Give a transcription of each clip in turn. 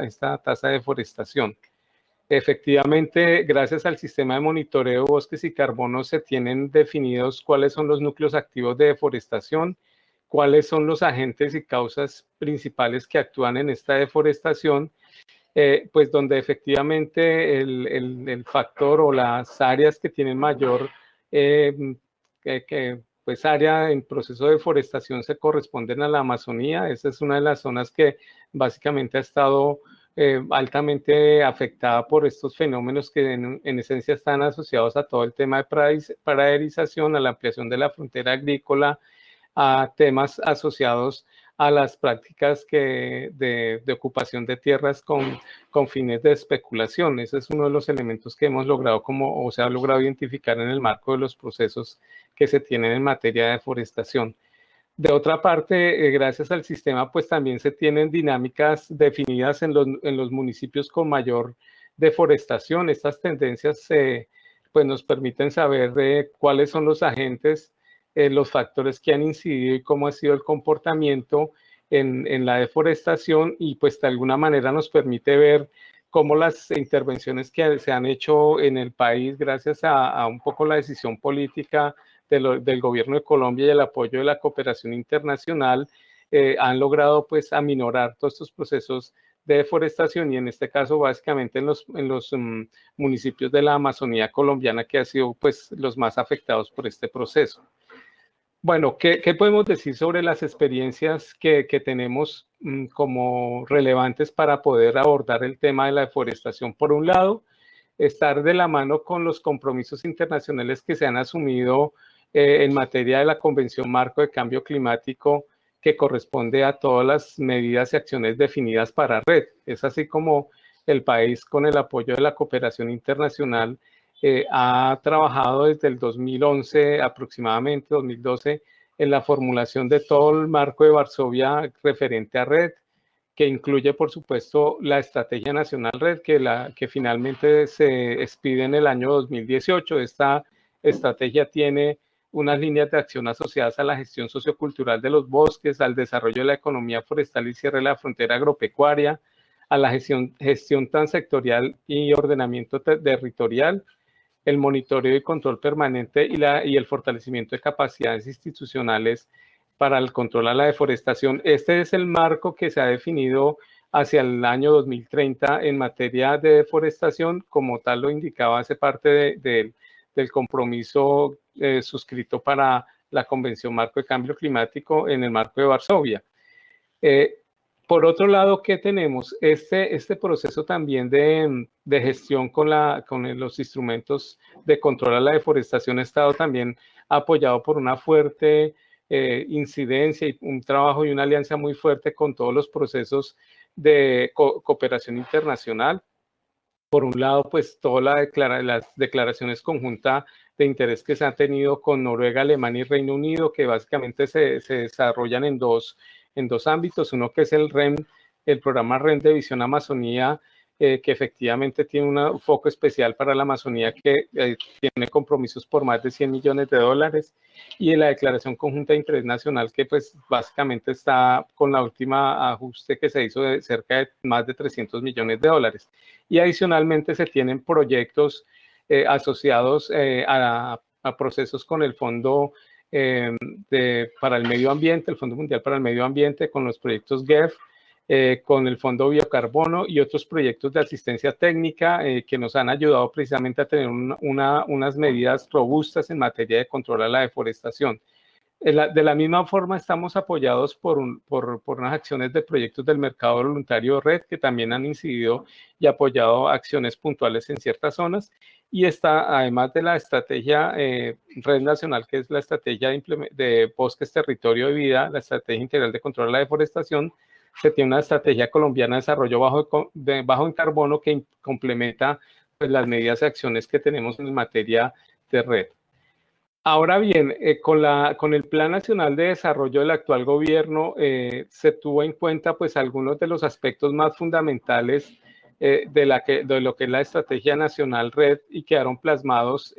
esta tasa de deforestación. Efectivamente, gracias al sistema de monitoreo de bosques y carbono se tienen definidos cuáles son los núcleos activos de deforestación, cuáles son los agentes y causas principales que actúan en esta deforestación, pues donde efectivamente el factor o las áreas que tienen mayor pues área en proceso de deforestación se corresponden a la Amazonía. Esa es una de las zonas que básicamente ha estado altamente afectada por estos fenómenos que en esencia están asociados a todo el tema de praderización, a la ampliación de la frontera agrícola, a temas asociados a las prácticas de ocupación de tierras con fines de especulación. Ese es uno de los elementos que hemos logrado o se ha logrado identificar en el marco de los procesos que se tienen en materia de deforestación. De otra parte, gracias al sistema, pues también se tienen dinámicas definidas en los municipios con mayor deforestación. Estas tendencias pues nos permiten saber cuáles son los agentes, los factores que han incidido y cómo ha sido el comportamiento en la deforestación, y pues de alguna manera nos permite ver cómo las intervenciones que se han hecho en el país gracias a un poco la decisión política del gobierno de Colombia y el apoyo de la cooperación internacional han logrado pues aminorar todos estos procesos de deforestación, y en este caso básicamente en los municipios de la Amazonía colombiana, que han sido pues los más afectados por este proceso. Bueno, ¿qué podemos decir sobre las experiencias que tenemos como relevantes para poder abordar el tema de la deforestación? Por un lado, estar de la mano con los compromisos internacionales que se han asumido en materia de la Convención Marco de Cambio Climático, que corresponde a todas las medidas y acciones definidas para RED. Es así como el país, con el apoyo de la cooperación internacional, ha trabajado desde el 2011, aproximadamente 2012, en la formulación de todo el marco de Varsovia referente a RED, que incluye, por supuesto, la Estrategia Nacional RED, que finalmente se expide en el año 2018. Esta estrategia tiene unas líneas de acción asociadas a la gestión sociocultural de los bosques, al desarrollo de la economía forestal y cierre de la frontera agropecuaria, a la gestión transectorial y ordenamiento territorial, el monitoreo y control permanente y el fortalecimiento de capacidades institucionales para el control a la deforestación. Este es el marco que se ha definido hacia el año 2030 en materia de deforestación. Como tal lo indicaba, hace parte del compromiso suscrito para la Convención Marco de Cambio Climático en el marco de Varsovia. Por otro lado, ¿qué tenemos? Este proceso también de gestión con los instrumentos de control a la deforestación ha estado también apoyado por una fuerte incidencia y un trabajo y una alianza muy fuerte con todos los procesos de cooperación internacional. Por un lado, pues todas las declaraciones conjuntas de interés que se han tenido con Noruega, Alemania y Reino Unido, que básicamente se desarrollan en dos ámbitos. Uno, que es el REM, el programa REM de Visión Amazonía, que efectivamente tiene un foco especial para la Amazonía, que tiene compromisos por más de $100 millones, y la Declaración Conjunta de Interés Nacional, que pues básicamente está con la última ajuste que se hizo de cerca de más de $300 millones. Y adicionalmente se tienen proyectos asociados a procesos con el Fondo para el Medio Ambiente, el Fondo Mundial para el Medio Ambiente, con los proyectos GEF, con el Fondo Biocarbono y otros proyectos de asistencia técnica que nos han ayudado precisamente a tener unas medidas robustas en materia de control a la deforestación. De la misma forma, estamos apoyados por unas acciones de proyectos del mercado voluntario RED, que también han incidido y apoyado acciones puntuales en ciertas zonas. Y está, además de la estrategia RED nacional, que es la estrategia de bosques, territorio y vida, la estrategia integral de control a la deforestación, se tiene una estrategia colombiana de desarrollo bajo en carbono que complementa pues, las medidas y acciones que tenemos en materia de RED. Ahora bien, con el Plan Nacional de Desarrollo del actual gobierno se tuvo en cuenta pues algunos de los aspectos más fundamentales de lo que es la Estrategia Nacional RED, y quedaron plasmados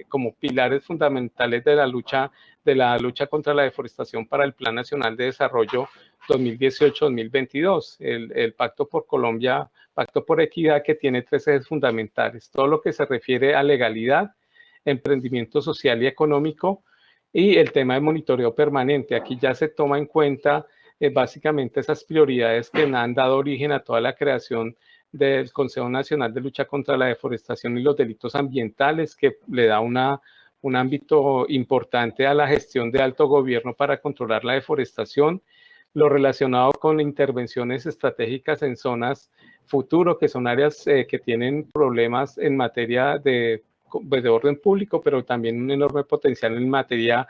como pilares fundamentales de la lucha de la lucha contra la deforestación para el Plan Nacional de Desarrollo 2018-2022, el Pacto por Colombia, Pacto por Equidad, que tiene 3 ejes fundamentales. Todo lo que se refiere a legalidad, emprendimiento social y económico, y el tema de monitoreo permanente. Aquí ya se toma en cuenta básicamente esas prioridades que han dado origen a toda la creación del Consejo Nacional de Lucha contra la Deforestación y los Delitos Ambientales, que le da un ámbito importante a la gestión de alto gobierno para controlar la deforestación, lo relacionado con intervenciones estratégicas en zonas futuro, que son áreas que tienen problemas en materia de orden público, pero también un enorme potencial en materia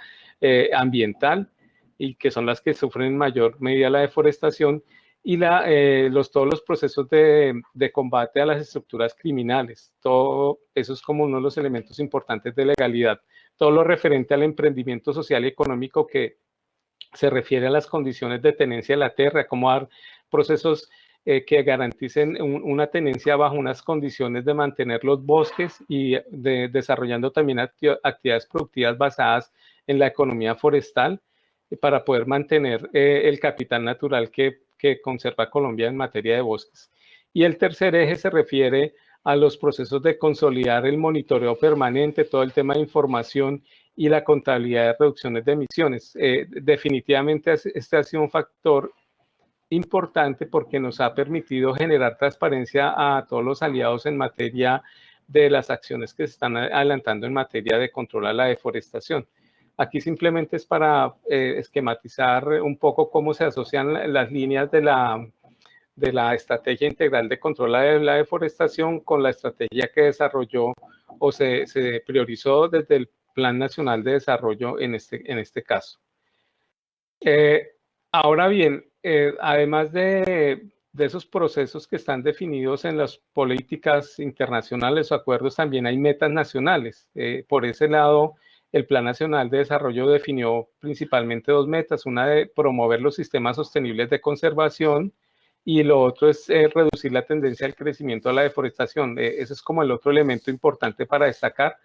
ambiental, y que son las que sufren en mayor medida la deforestación, y todos los procesos de combate a las estructuras criminales. Todo eso es como uno de los elementos importantes de legalidad. Todo lo referente al emprendimiento social y económico, que se refiere a las condiciones de tenencia de la tierra, cómo dar procesos que garanticen una tenencia bajo unas condiciones de mantener los bosques y desarrollando también actividades productivas basadas en la economía forestal, para poder mantener el capital natural que conserva Colombia en materia de bosques. Y el tercer eje se refiere a los procesos de consolidar el monitoreo permanente, todo el tema de información y la contabilidad de reducciones de emisiones. Definitivamente este ha sido un factor importante porque nos ha permitido generar transparencia a todos los aliados en materia de las acciones que se están adelantando en materia de control a la deforestación. Aquí simplemente es para esquematizar un poco cómo se asocian las líneas de la estrategia integral de control de la deforestación con la estrategia que desarrolló o se priorizó desde el Plan Nacional de Desarrollo en este caso. Ahora bien, además de esos procesos que están definidos en las políticas internacionales o acuerdos, también hay metas nacionales. Por ese lado, el Plan Nacional de Desarrollo definió principalmente 2 metas, una de promover los sistemas sostenibles de conservación, y lo otro es reducir la tendencia al crecimiento de la deforestación. Ese es como el otro elemento importante para destacar.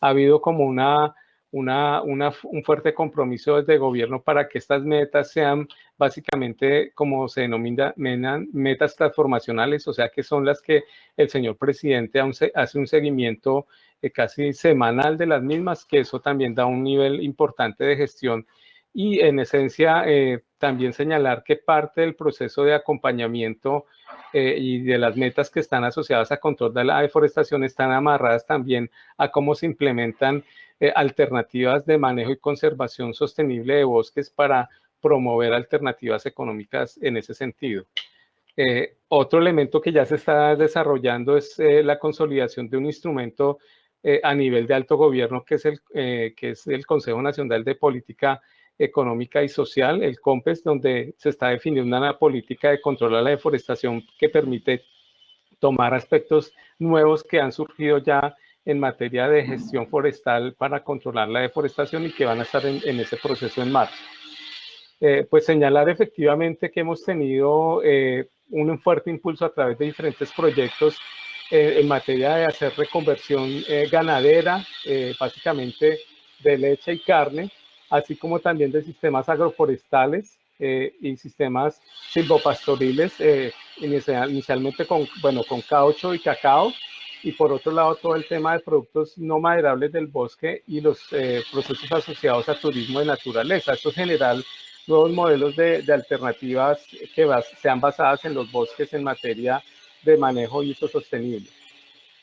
Ha habido como un fuerte compromiso desde el gobierno para que estas metas sean básicamente, como se denominan, metas transformacionales, o sea que son las que el señor presidente hace un seguimiento casi semanal de las mismas, que eso también da un nivel importante de gestión. Y en esencia, también señalar que parte del proceso de acompañamiento y de las metas que están asociadas a control de la deforestación están amarradas también a cómo se implementan alternativas de manejo y conservación sostenible de bosques para promover alternativas económicas en ese sentido. Otro elemento que ya se está desarrollando es la consolidación de un instrumento a nivel de alto gobierno, que es el Consejo Nacional de Política Económica y Social, el COMPES, donde se está definiendo una política de control a la deforestación que permite tomar aspectos nuevos que han surgido ya en materia de gestión forestal para controlar la deforestación y que van a estar en ese proceso en marcha. Pues señalar efectivamente que hemos tenido un fuerte impulso a través de diferentes proyectos en materia de hacer reconversión ganadera, básicamente de leche y carne, así como también de sistemas agroforestales y sistemas silvopastoriles, inicialmente con caucho y cacao, y por otro lado todo el tema de productos no maderables del bosque y los procesos asociados a turismo de naturaleza. Esto es general nuevos modelos de alternativas que sean basadas en los bosques en materia de manejo y uso sostenible.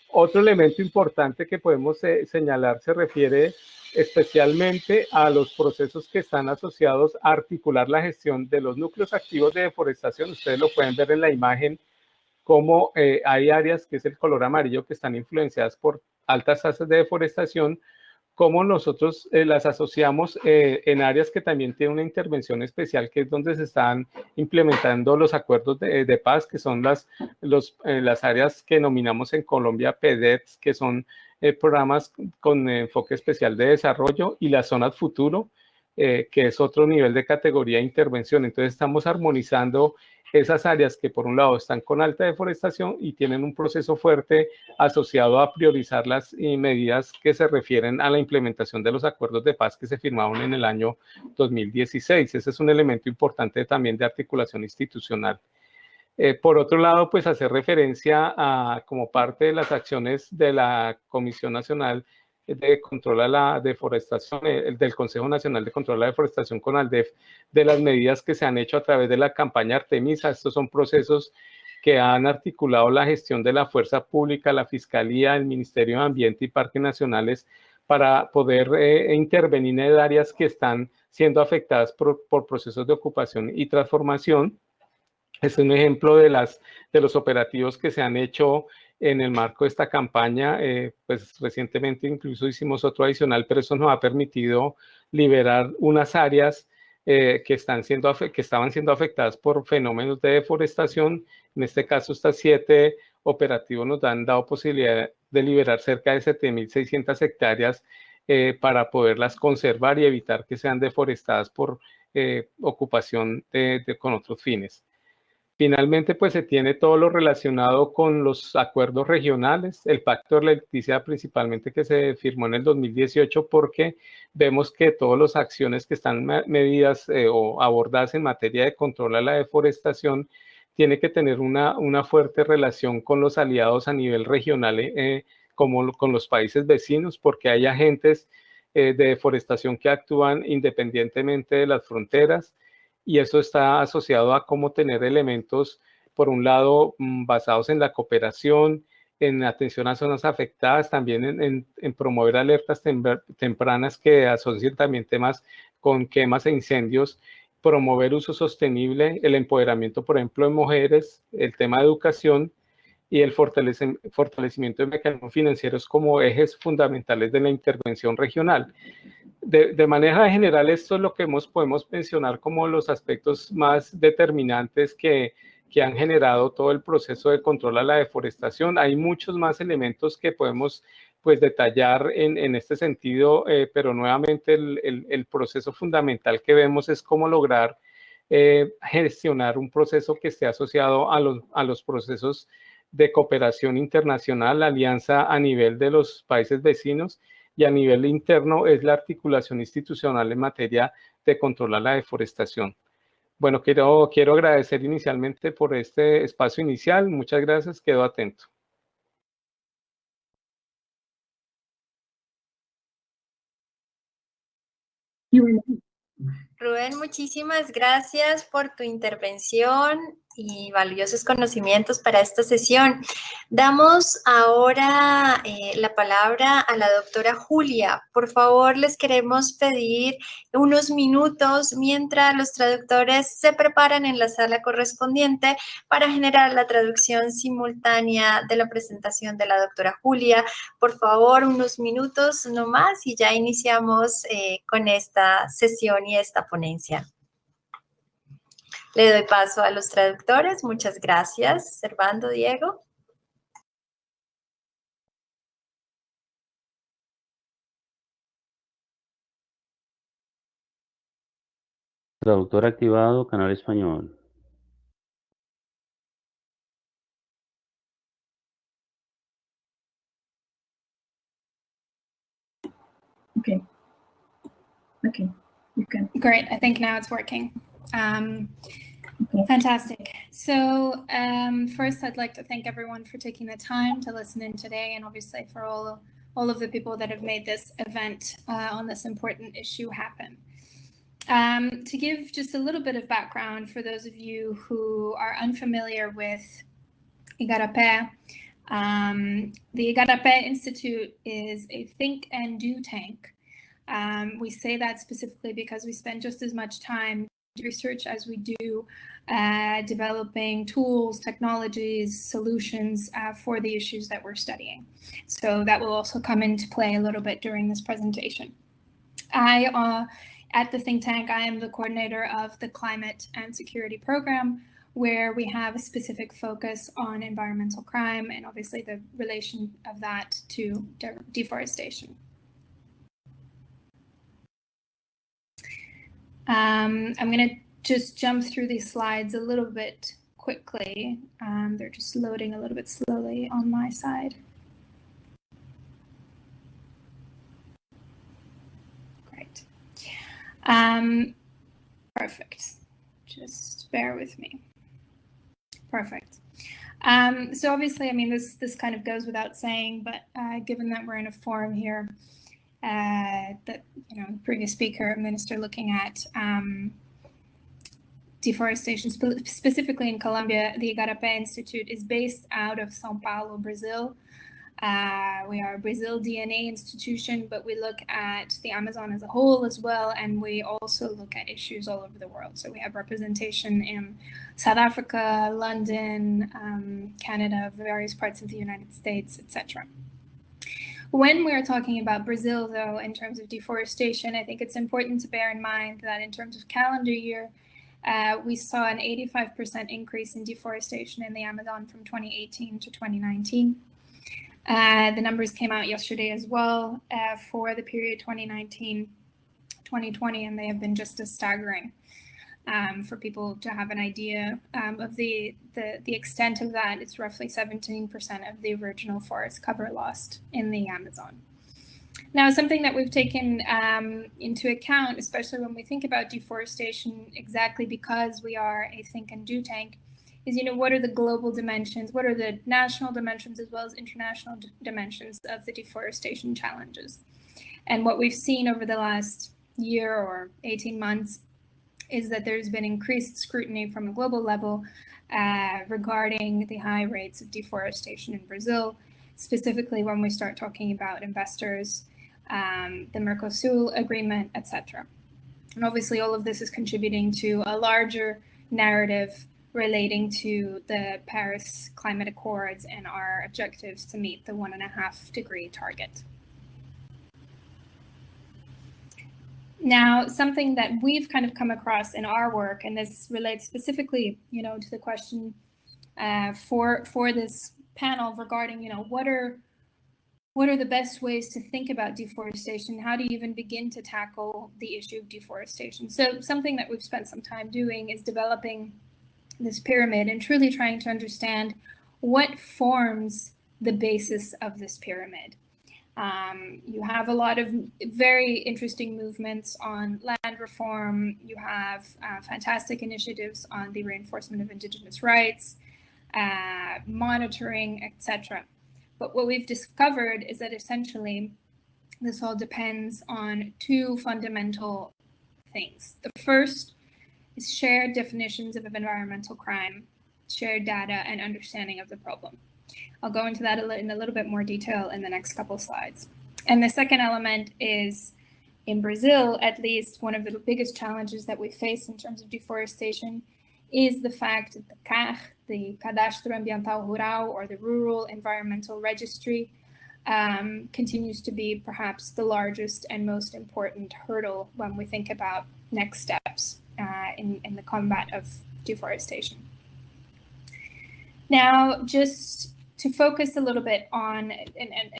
Otro elemento importante que podemos señalar se refiere especialmente a los procesos que están asociados a articular la gestión de los núcleos activos de deforestación. Ustedes lo pueden ver en la imagen, como hay áreas, que es el color amarillo, que están influenciadas por altas tasas de deforestación, cómo nosotros las asociamos en áreas que también tienen una intervención especial, que es donde se están implementando los acuerdos de paz, que son las áreas que denominamos en Colombia PDETs, que son programas con enfoque especial de desarrollo, y las zonas futuro, que es otro nivel de categoría de intervención. Entonces estamos armonizando esas áreas que por un lado están con alta deforestación y tienen un proceso fuerte asociado a priorizar las medidas que se refieren a la implementación de los acuerdos de paz que se firmaron en el año 2016. Ese es un elemento importante también de articulación institucional. Por otro lado, pues hacer referencia a, como parte de las acciones de la Comisión Nacional de Control a la Deforestación, del Consejo Nacional de Control a la Deforestación con ALDEF, de las medidas que se han hecho a través de la campaña Artemisa. Estos son procesos que han articulado la gestión de la fuerza pública, la Fiscalía, el Ministerio de Ambiente y Parques Nacionales para poder intervenir en áreas que están siendo afectadas por procesos de ocupación y transformación. Es un ejemplo de los operativos que se han hecho en el marco de esta campaña. Pues recientemente incluso hicimos otro adicional, pero eso nos ha permitido liberar unas áreas que estaban siendo afectadas por fenómenos de deforestación. En este caso, estas 7 operativos nos han dado posibilidad de liberar cerca de 7.600 hectáreas para poderlas conservar y evitar que sean deforestadas por ocupación con otros fines. Finalmente, pues se tiene todo lo relacionado con los acuerdos regionales, el pacto de la electricidad principalmente que se firmó en el 2018, porque vemos que todas las acciones que están medidas o abordadas en materia de control a la deforestación tiene que tener una fuerte relación con los aliados a nivel regional, como con los países vecinos, porque hay agentes de deforestación que actúan independientemente de las fronteras. Y eso está asociado a cómo tener elementos, por un lado, basados en la cooperación, en atención a zonas afectadas, también en promover alertas tempranas que asocien también temas con quemas e incendios, promover uso sostenible, el empoderamiento, por ejemplo, de mujeres, el tema de educación y el fortalecimiento de mecanismos financieros como ejes fundamentales de la intervención regional. De manera general, esto es lo que podemos mencionar como los aspectos más determinantes que han generado todo el proceso de control a la deforestación. Hay muchos más elementos que podemos pues detallar en este sentido, pero nuevamente el proceso fundamental que vemos es cómo lograr gestionar un proceso que esté asociado a los procesos de cooperación internacional, la alianza a nivel de los países vecinos, y a nivel interno es la articulación institucional en materia de control a la deforestación. Bueno, quiero agradecer inicialmente por este espacio inicial. Muchas gracias, quedo atento. Rubén, muchísimas gracias por tu intervención y valiosos conocimientos para esta sesión. Damos ahora la palabra a la doctora Julia. Por favor, les queremos pedir unos minutos mientras los traductores se preparan en la sala correspondiente para generar la traducción simultánea de la presentación de la doctora Julia. Por favor, unos minutos no más y ya iniciamos con esta sesión y esta ponencia. Le doy paso a los traductores. Muchas gracias. Servando, Diego. Traductor activado, canal español. Okay. Okay, you can. Great, I think now it's working. Okay. Fantastic. So first I'd like to thank everyone for taking the time to listen in today, and obviously for all of the people that have made this event on this important issue happen. To give just a little bit of background for those of you who are unfamiliar with Igarapé, the Igarapé Institute is a think and do tank. We say that specifically because we spend just as much time research as we do developing tools, technologies, solutions for the issues that we're studying. So that will also come into play a little bit during this presentation. At the think tank, I am the coordinator of the Climate and Security Program, where we have a specific focus on environmental crime and obviously the relation of that to deforestation. I'm going to just jump through these slides a little bit quickly. They're just loading a little bit slowly on my side. Great. Perfect. Just bear with me. Perfect. So obviously, I mean, this kind of goes without saying, but given that we're in a forum here, that, you know, the previous speaker, minister, looking at deforestation, specifically in Colombia, the Igarapé Institute is based out of São Paulo, Brazil. We are a Brazil DNA institution, but we look at the Amazon as a whole as well, and we also look at issues all over the world. So we have representation in South Africa, London, Canada, various parts of the United States, etc. When we're talking about Brazil, though, in terms of deforestation, I think it's important to bear in mind that in terms of calendar year, we saw an 85% increase in deforestation in the Amazon from 2018 to 2019. The numbers came out yesterday as well for the period 2019-2020, and they have been just as staggering. For people to have an idea of the extent of that, it's roughly 17% of the original forest cover lost in the Amazon. Now, something that we've taken into account, especially when we think about deforestation, exactly because we are a think and do tank, is, you know, what are the global dimensions, what are the national dimensions as well as international dimensions of the deforestation challenges. And what we've seen over the last year or 18 months is that there's been increased scrutiny from a global level regarding the high rates of deforestation in Brazil, specifically when we start talking about investors, the Mercosur agreement, etc. And obviously all of this is contributing to a larger narrative relating to the Paris Climate Accords and our objectives to meet the 1.5 degree target. Now, something that we've kind of come across in our work, and this relates specifically, you know, to the question for this panel regarding, you know, what are the best ways to think about deforestation? How do you even begin to tackle the issue of deforestation? So something that we've spent some time doing is developing this pyramid and truly trying to understand what forms the basis of this pyramid. You have a lot of very interesting movements on land reform. You have fantastic initiatives on the reinforcement of indigenous rights, monitoring, etc. But what we've discovered is that essentially this all depends on two fundamental things. The first is shared definitions of environmental crime, shared data, and understanding of the problem. I'll go into that in a little bit more detail in the next couple slides. And the second element is, in Brazil, at least, one of the biggest challenges that we face in terms of deforestation is the fact that the CAR, the Cadastro Ambiental Rural, or the Rural Environmental Registry, continues to be perhaps the largest and most important hurdle when we think about next steps in the combat of deforestation. Now, just to focus a little bit on an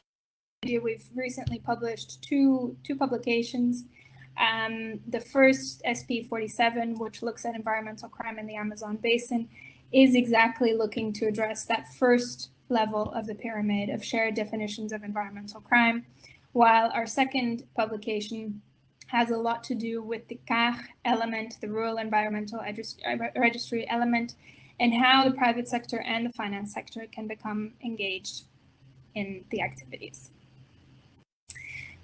idea, we've recently published two publications. The first, SP47, which looks at environmental crime in the Amazon basin, is exactly looking to address that first level of the pyramid of shared definitions of environmental crime, while our second publication has a lot to do with the CAR element, the Rural Environmental Registry element, and how the private sector and the finance sector can become engaged in the activities.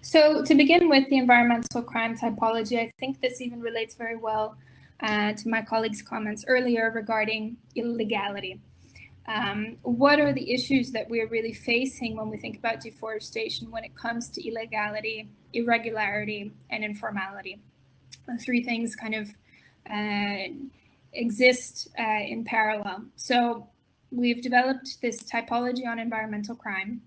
So to begin with the environmental crime typology, I think this even relates very well to my colleague's comments earlier regarding illegality. What are the issues that we're really facing when we think about deforestation when it comes to illegality, irregularity, and informality? The three things kind of exist in parallel. So we've developed this typology on environmental crime,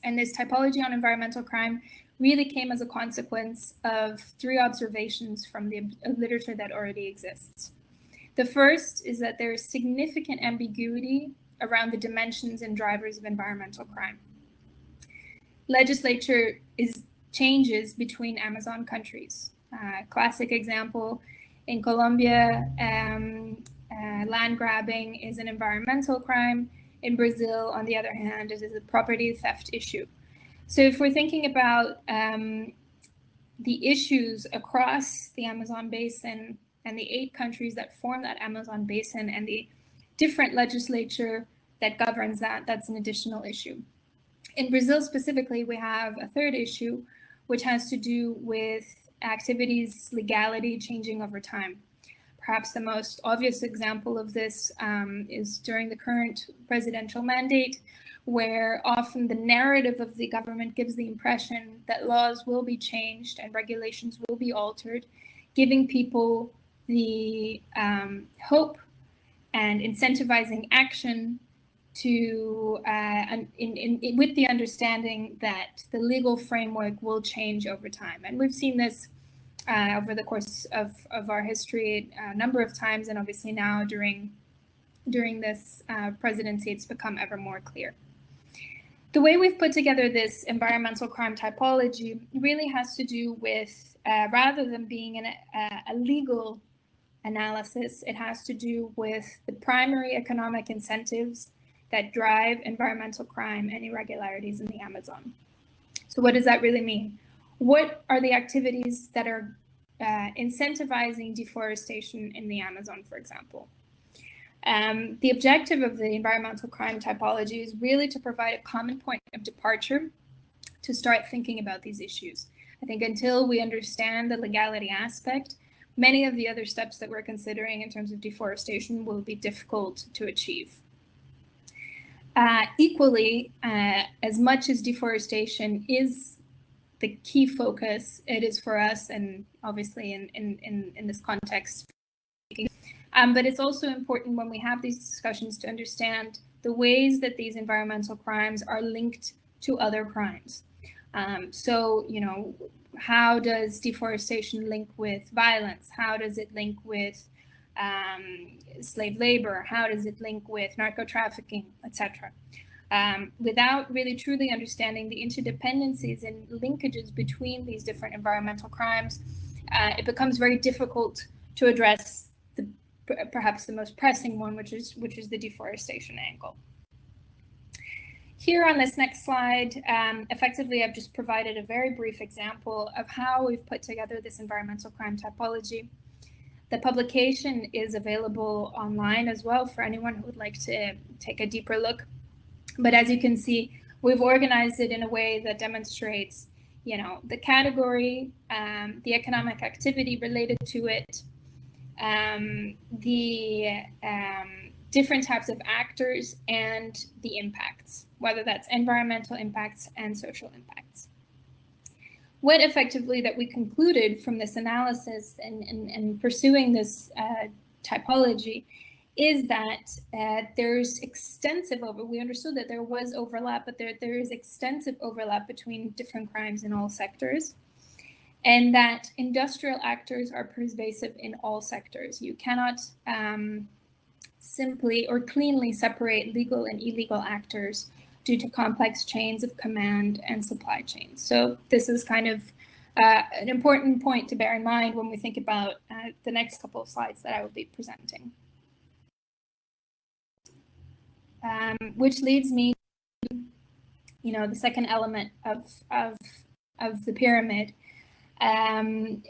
and this typology on environmental crime really came as a consequence of three observations from the literature that already exists. The first is that there is significant ambiguity around the dimensions and drivers of environmental crime. Legislature changes between Amazon countries. Classic example In Colombia, land grabbing is an environmental crime. In Brazil, on the other hand, it is a property theft issue. So if we're thinking about the issues across the Amazon basin and the 8 countries that form that Amazon basin and the different legislature that governs that, that's an additional issue. In Brazil specifically, we have a third issue, which has to do with activities legality changing over time. Perhaps the most obvious example of this is during the current presidential mandate, where often the narrative of the government gives the impression that laws will be changed and regulations will be altered, giving people the hope and incentivizing action to with the understanding that the legal framework will change over time. And we've seen this over the course of our history a number of times, and obviously now during this presidency, it's become ever more clear. The way we've put together this environmental crime typology really has to do with, rather than being a legal analysis, it has to do with the primary economic incentives that drive environmental crime and irregularities in the Amazon. So what does that really mean? What are the activities that are incentivizing deforestation in the Amazon, for example? The objective of the environmental crime typology is really to provide a common point of departure to start thinking about these issues. I think until we understand the legality aspect, many of the other steps that we're considering in terms of deforestation will be difficult to achieve. Equally, as much as deforestation is the key focus, it is for us, and obviously in this context, but it's also important when we have these discussions to understand the ways that these environmental crimes are linked to other crimes. So, you know, how does deforestation link with violence? How does it link with slave labor? How does it link with narco trafficking, etc.? Without really truly understanding the interdependencies and linkages between these different environmental crimes, it becomes very difficult to address perhaps the most pressing one, which is the deforestation angle. Here on this next slide, effectively, I've just provided a very brief example of how we've put together this environmental crime typology. The publication is available online as well for anyone who would like to take a deeper look. But as you can see, we've organized it in a way that demonstrates, you know, the category, the economic activity related to it, the different types of actors, and the impacts, whether that's environmental impacts and social impacts. What effectively that we concluded from this analysis and pursuing this typology is that there's extensive we understood that there was overlap, but there is extensive overlap between different crimes in all sectors, and that industrial actors are pervasive in all sectors. You cannot simply or cleanly separate legal and illegal actors due to complex chains of command and supply chains. So this is kind of an important point to bear in mind when we think about the next couple of slides that I will be presenting. Which leads me to, you know, the second element of the pyramid, and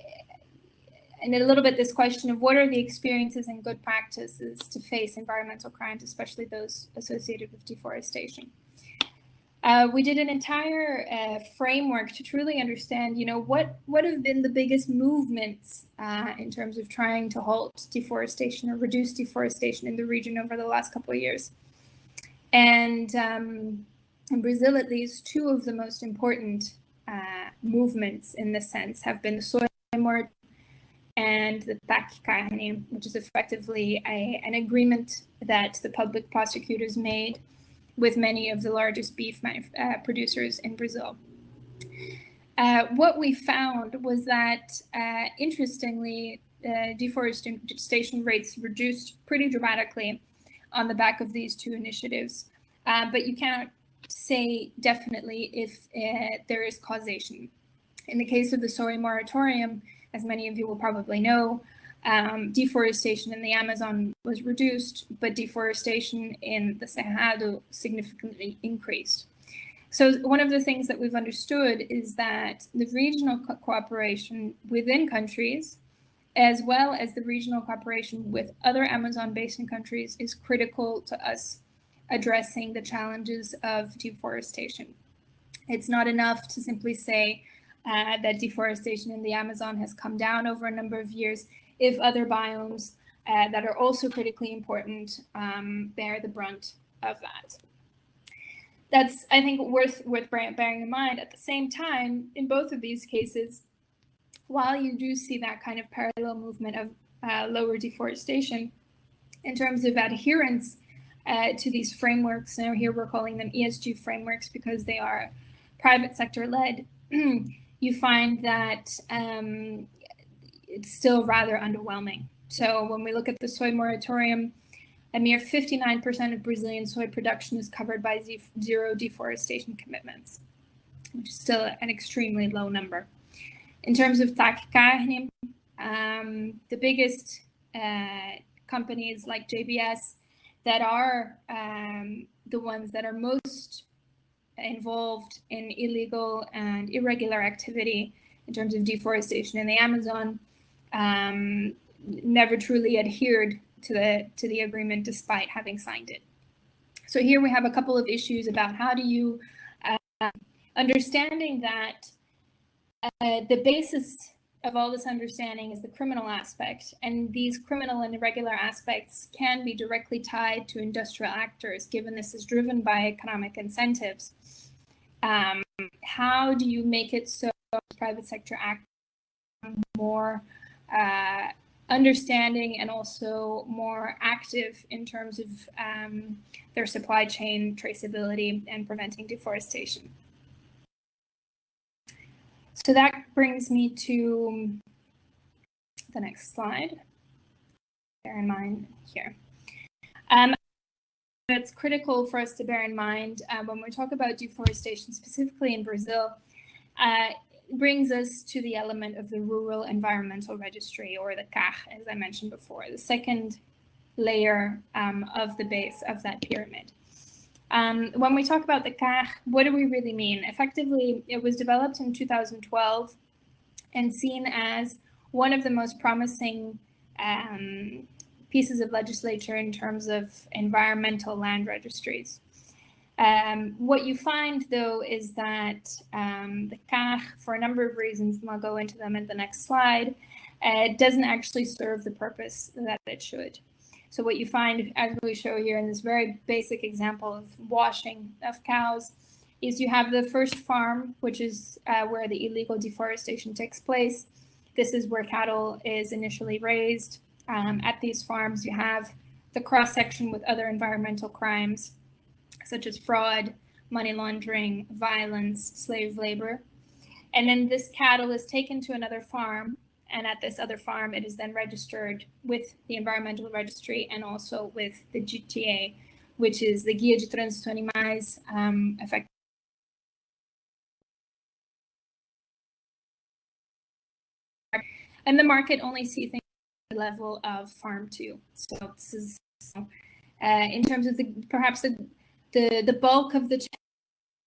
a little bit this question of what are the experiences and good practices to face environmental crimes, especially those associated with deforestation. We did an entire framework to truly understand, you know, what have been the biggest movements in terms of trying to halt deforestation or reduce deforestation in the region over the last couple of years. And in Brazil, at least, two of the most important movements in this sense have been the soil moratorium and the PAC Carne, which is effectively an agreement that the public prosecutors made with many of the largest beef producers in Brazil. What we found was that, interestingly, deforestation rates reduced pretty dramatically on the back of these two initiatives, but you cannot say definitely if there is causation. In the case of the soy moratorium, as many of you will probably know, deforestation in the Amazon was reduced, but deforestation in the Cerrado significantly increased. So one of the things that we've understood is that the regional cooperation within countries, as well as the regional cooperation with other Amazon basin countries, is critical to us addressing the challenges of deforestation. It's not enough to simply say that deforestation in the Amazon has come down over a number of years if other biomes that are also critically important bear the brunt of that. That's, I think, worth bearing in mind. At the same time, in both of these cases, while you do see that kind of parallel movement of lower deforestation, in terms of adherence to these frameworks, now here we're calling them ESG frameworks because they are private sector led, you find that it's still rather underwhelming. So when we look at the soy moratorium, a mere 59% of Brazilian soy production is covered by zero deforestation commitments, which is still an extremely low number. In terms of TAC Carne, the biggest companies like JBS that are the ones that are most involved in illegal and irregular activity in terms of deforestation in the Amazon never truly adhered to the agreement despite having signed it. So here we have a couple of issues about how do you, understanding that the basis of all this understanding is the criminal aspect, and these criminal and irregular aspects can be directly tied to industrial actors, given this is driven by economic incentives. How do you make it so private sector actors are more understanding and also more active in terms of their supply chain traceability and preventing deforestation? So that brings me to the next slide. Bear in mind here. It's critical for us to bear in mind when we talk about deforestation, specifically in Brazil, brings us to the element of the Rural Environmental Registry, or the CAR, as I mentioned before, the second layer of the base of that pyramid. When we talk about the CAR, what do we really mean? Effectively, it was developed in 2012 and seen as one of the most promising pieces of legislature in terms of environmental land registries. What you find, though, is that the CAR, for a number of reasons, and I'll go into them in the next slide, doesn't actually serve the purpose that it should. So what you find, as we show here in this very basic example of washing of cows, is you have the first farm, which is where the illegal deforestation takes place. This is where cattle is initially raised. At these farms, you have the cross-section with other environmental crimes, such as fraud, money laundering, violence, slave labor. And then this cattle is taken to another farm, and at this other farm, it is then registered with the environmental registry and also with the GTA, which is the Guia de Trânsito Animais, effectively. And the market only see things at the level of farm 2. So this is in terms of perhaps the bulk of the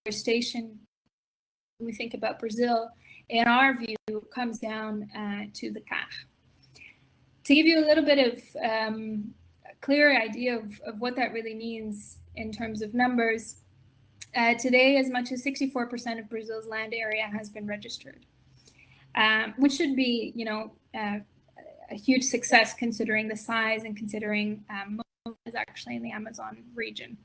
deforestation, when we think about Brazil, in our view, comes down to the CAR. To give you a little bit of a clearer idea of what that really means in terms of numbers, today as much as 64% of Brazil's land area has been registered, which should be, a huge success considering the size and considering most is actually in the Amazon region.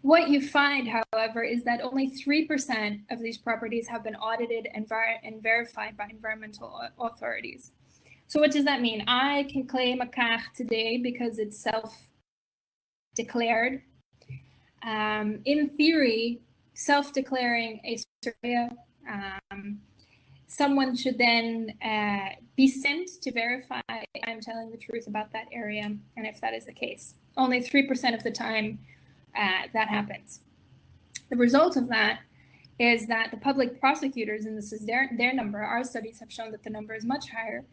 What you find, however, is that only 3% of these properties have been audited and verified by environmental authorities. So what does that mean? I can claim a CAR today because it's self-declared. In theory, self-declaring a area, someone should then be sent to verify I'm telling the truth about that area, and if that is the case. Only 3% of the time that happens. The result of that is that the public prosecutors, and this is their number, our studies have shown that the number is much higher,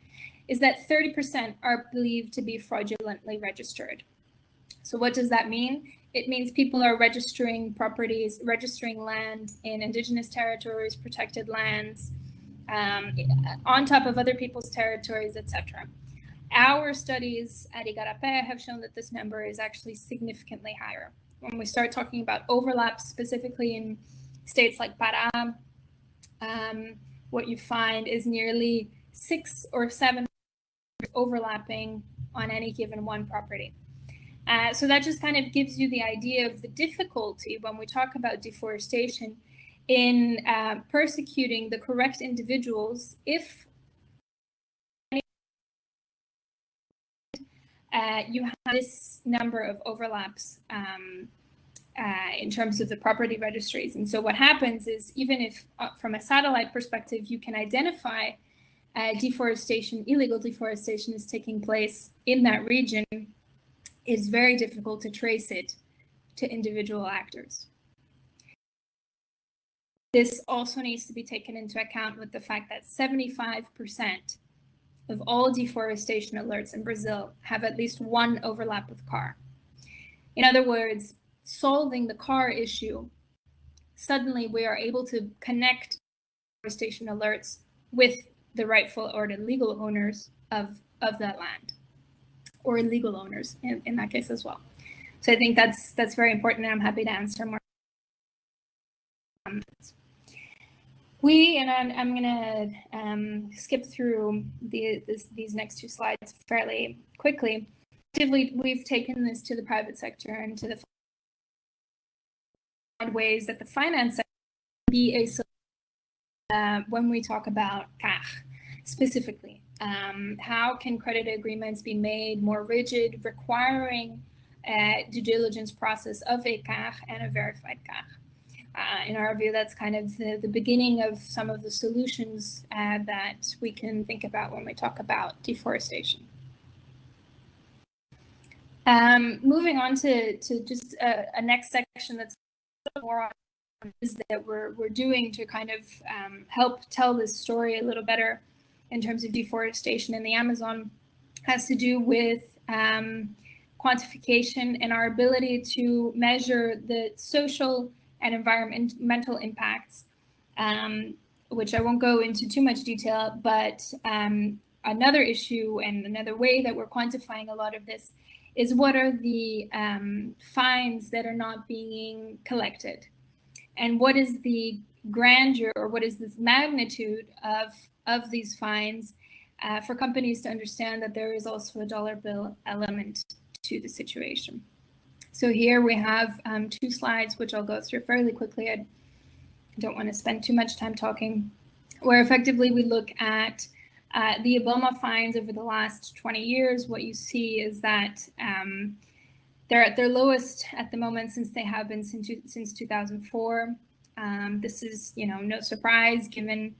is that 30% are believed to be fraudulently registered. So what does that mean? It means people are registering properties, registering land in indigenous territories, protected lands, on top of other people's territories, etc. Our studies at Igarapé have shown that this number is actually significantly higher. When we start talking about overlaps, specifically in states like Pará, what you find is nearly 6 or 7 overlapping on any given one property. So that just kind of gives you the idea of the difficulty when we talk about deforestation in persecuting the correct individuals if you have this number of overlaps in terms of the property registries. And so what happens is, even if from a satellite perspective, you can identify deforestation, illegal deforestation is taking place in that region, it's very difficult to trace it to individual actors. This also needs to be taken into account with the fact that 75% of all deforestation alerts in Brazil have at least one overlap with car. In other words, solving the car issue, suddenly we are able to connect deforestation alerts with the rightful or the legal owners of that land, or illegal owners in that case as well. So I think that's very important, and I'm happy to answer more. I'm going to skip through these next two slides fairly quickly. We've taken this to the private sector and to the ways that the finance sector can be a solution when we talk about CAH specifically. How can credit agreements be made more rigid, requiring a due diligence process of a CAH and a verified CAH? In our view, that's kind of the beginning of some of the solutions that we can think about when we talk about deforestation. Moving on to just a next section that's more on is that we're doing to kind of help tell this story a little better in terms of deforestation in the Amazon, has to do with quantification and our ability to measure the social and environmental impacts, which I won't go into too much detail, but another issue and another way that we're quantifying a lot of this is what are the fines that are not being collected, and what is the grandeur, or what is this magnitude of these fines for companies to understand that there is also a dollar bill element to the situation. So here we have two slides, which I'll go through fairly quickly. I don't want to spend too much time talking, where effectively we look at the IBAMA fines over the last 20 years. What you see is that they're at their lowest at the moment since they have been since 2004. This is, no surprise given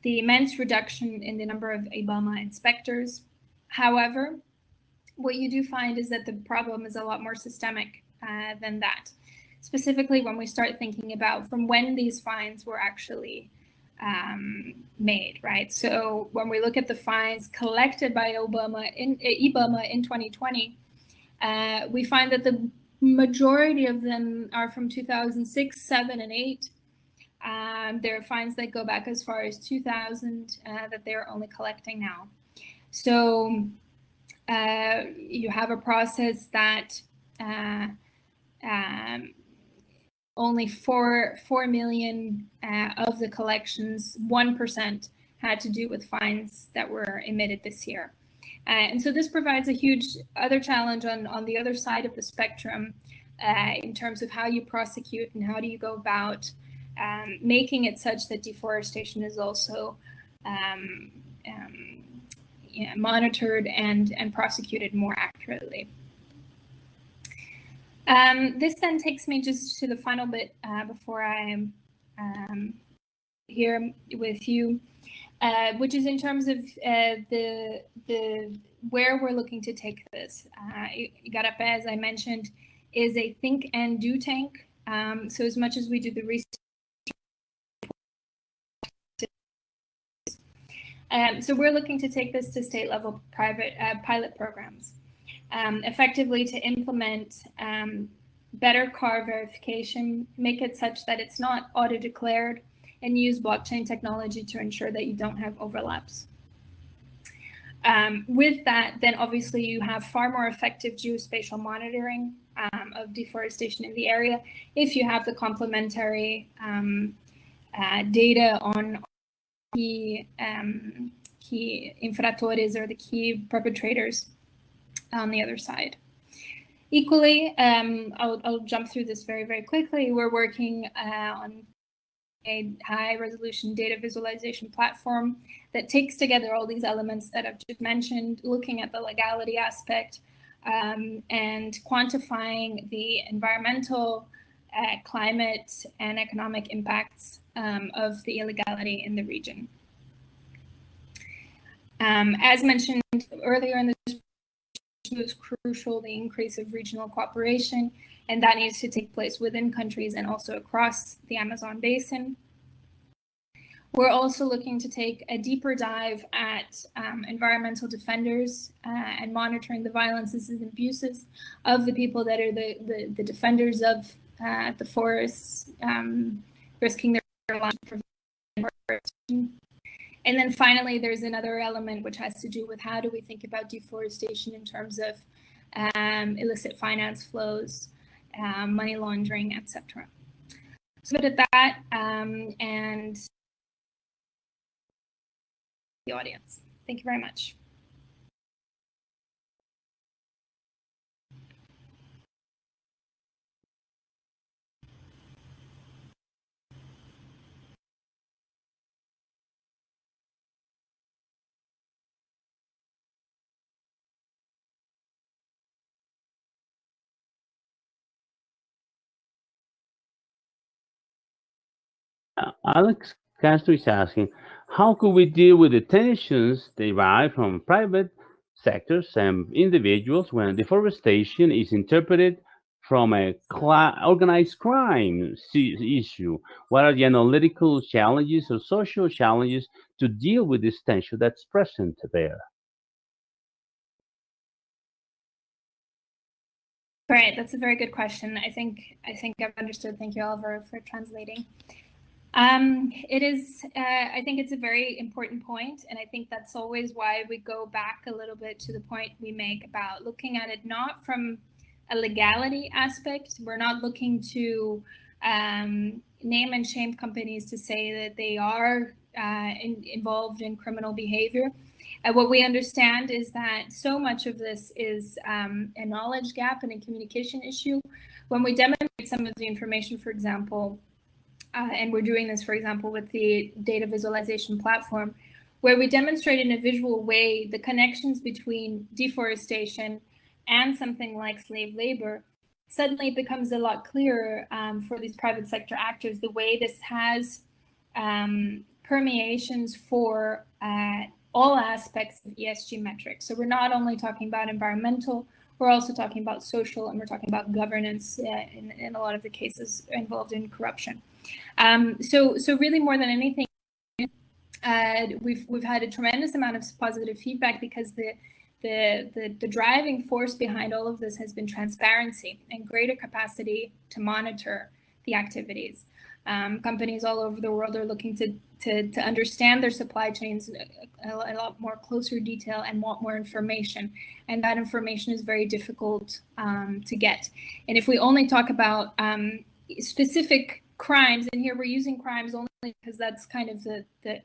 the immense reduction in the number of IBAMA inspectors. However, what you do find is that the problem is a lot more systemic than that. Specifically, when we start thinking about from when these fines were actually made, right? So when we look at the fines collected by IBAMA in 2020, we find that the majority of them are from 2006, 7, and 8. There are fines that go back as far as 2000 that they're only collecting now. So you have a process that only 4 million of the collections, 1%, had to do with fines that were emitted this year. And so this provides a huge other challenge on the other side of the spectrum in terms of how you prosecute and how do you go about making it such that deforestation is also monitored and prosecuted more accurately. This then takes me just to the final bit before I am here with you, which is in terms of the where we're looking to take this. Igarapé, as I mentioned, is a think and do tank. So as much as we do the research, So we're looking to take this to state-level private pilot programs, effectively to implement better CAR verification, make it such that it's not auto-declared, and use blockchain technology to ensure that you don't have overlaps. With that, then obviously you have far more effective geospatial monitoring of deforestation in the area if you have the complementary data on key infractores or the key perpetrators on the other side. Equally, I'll jump through this very, very quickly. We're working on a high-resolution data visualization platform that takes together all these elements that I've just mentioned, looking at the legality aspect and quantifying the environmental, climate, and economic impacts of the illegality in the region. As mentioned earlier in the it was crucial, the increase of regional cooperation, and that needs to take place within countries and also across the Amazon basin. We're also looking to take a deeper dive at environmental defenders and monitoring the violences and abuses of the people that are the defenders of the forests, risking their lives. And then finally, there's another element which has to do with how do we think about deforestation in terms of illicit finance flows, money laundering, etc. So at that and the audience. Thank you very much. Alex Castro is asking, how could we deal with the tensions derived from private sectors and individuals when deforestation is interpreted from a organized crime issue? What are the analytical challenges or social challenges to deal with this tension that's present there? Right, that's a very good question. I think I've understood. Thank you, Oliver, for translating. It is, I think it's a very important point, and I think that's always why we go back a little bit to the point we make about looking at it not from a legality aspect. We're not looking to name and shame companies to say that they are involved in criminal behavior. What we understand is that so much of this is a knowledge gap and a communication issue. When we demonstrate some of the information, for example, and we're doing this, for example, with the data visualization platform, where we demonstrate in a visual way the connections between deforestation and something like slave labor, suddenly it becomes a lot clearer for these private sector actors the way this has permeations for all aspects of ESG metrics. So we're not only talking about environmental, we're also talking about social, and we're talking about governance in a lot of the cases involved in corruption. So really more than anything, we've had a tremendous amount of positive feedback because the driving force behind all of this has been transparency and greater capacity to monitor the activities. Companies all over the world are looking to understand their supply chains a lot more closer detail and want more information. And that information is very difficult to get. And if we only talk about specific crimes, and here we're using crimes only because that's kind of the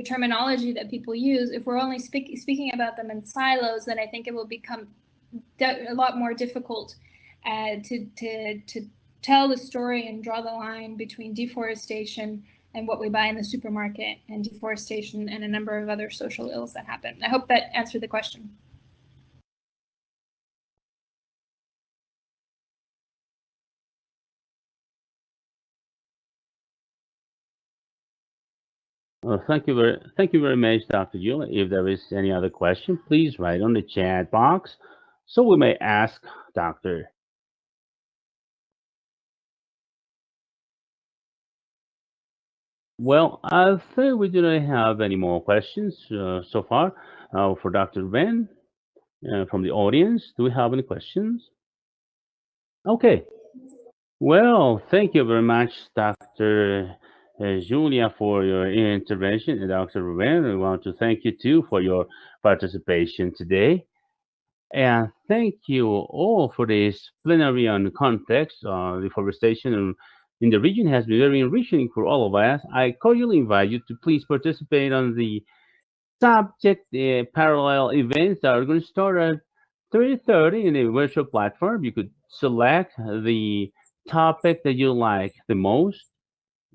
terminology that people use. If we're only speaking about them in silos, then I think it will become a lot more difficult to tell the story and draw the line between deforestation and what we buy in the supermarket, and deforestation and a number of other social ills that happen. I hope that answered the question. Well, thank you very much, Dr. Yule. If there is any other question, please write on the chat box so we may ask Dr. Well, I think we do not have any more questions so far for Dr. Ben from the audience. Do we have any questions? Okay. Well, thank you very much, Dr. Julia, for your intervention, and Dr. Ruben. We want to thank you too for your participation today. And thank you all for this plenary on context. Deforestation in the region has been very enriching for all of us. I cordially invite you to please participate on the subject parallel events that are going to start at 3:30 in the virtual platform. You could select the topic that you like the most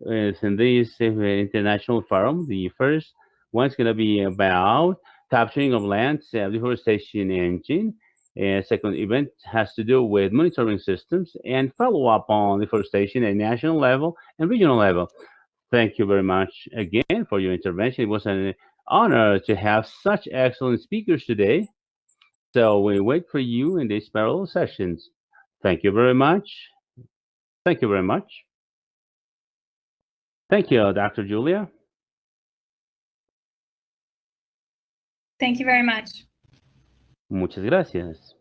in this international forum. The first one's going to be about capturing of land, deforestation engine. Second event has to do with monitoring systems and follow up on deforestation at national level and regional level. Thank you very much again for your intervention. It was an honor to have such excellent speakers today. So we wait for you in these parallel sessions. Thank you very much. Thank you very much. Thank you, Dr. Julia. Thank you very much. Muchas gracias.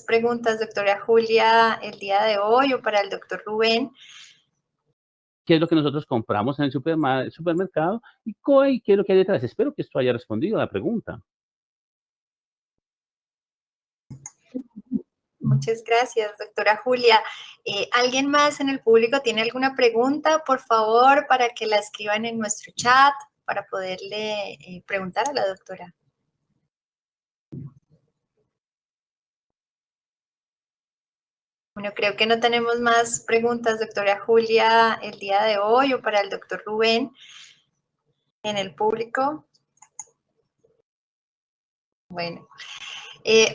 Preguntas, doctora Julia, el día de hoy o para el doctor Rubén. ¿Qué es lo que nosotros compramos en el supermercado? ¿Y qué es lo que hay detrás? Espero que esto haya respondido a la pregunta. Muchas gracias, doctora Julia. ¿Alguien más en el público tiene alguna pregunta? Por favor, para que la escriban en nuestro chat para poderle preguntar a la doctora. Bueno, creo que no tenemos más preguntas, doctora Julia, el día de hoy o para el doctor Rubén en el público. Bueno,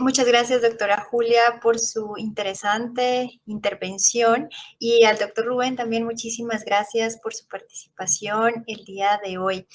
muchas gracias, doctora Julia, por su interesante intervención y al doctor Rubén también muchísimas gracias por su participación el día de hoy.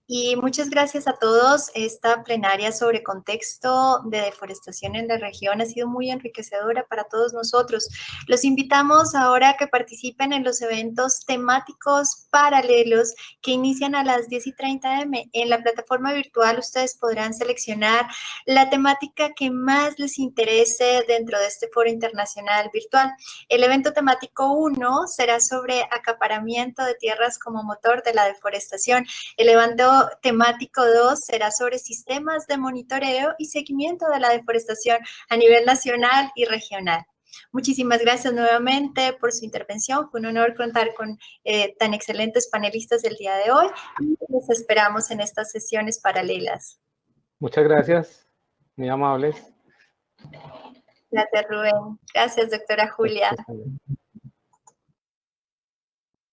Y muchas gracias a todos. Esta plenaria sobre contexto de deforestación en la región ha sido muy enriquecedora para todos nosotros. Los invitamos ahora a que participen en los eventos temáticos paralelos que inician a las 10:30 am. En la plataforma virtual ustedes podrán seleccionar la temática que más les interese dentro de este foro internacional virtual. El evento temático 1 será sobre acaparamiento de tierras como motor de la deforestación. El evento temático 2 será sobre sistemas de monitoreo y seguimiento de la deforestación a nivel nacional y regional. Muchísimas gracias nuevamente por su intervención. Fue un honor contar con tan excelentes panelistas el día de hoy y los esperamos en estas sesiones paralelas. Muchas gracias, muy amables. Gracias, Rubén. Gracias, doctora Julia.